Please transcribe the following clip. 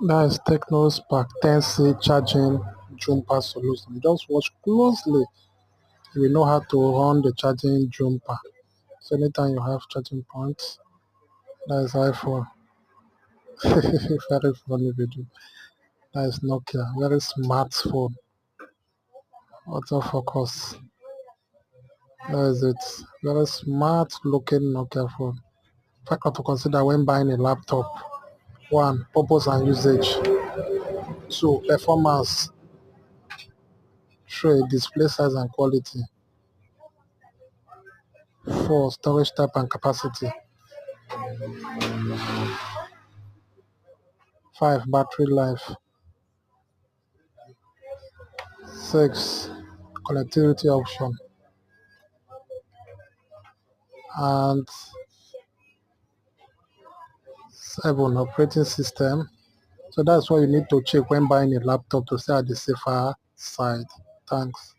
That is Techno's Spark 10C charging jumper solution. Just watch closely. You will know how to run the charging jumper. So anytime you have charging points, that is iPhone. Very funny video. That is Nokia. Very smart phone. Autofocus. That is it. Very smart looking Nokia phone. Factor to consider when buying a laptop. One, purpose and usage. Two, performance. Three, display size and quality. Four, storage type and capacity. Five, battery life. Six, connectivity option. And seven, operating system. So that's what you need to check when buying a laptop to stay at the safer side. Thanks.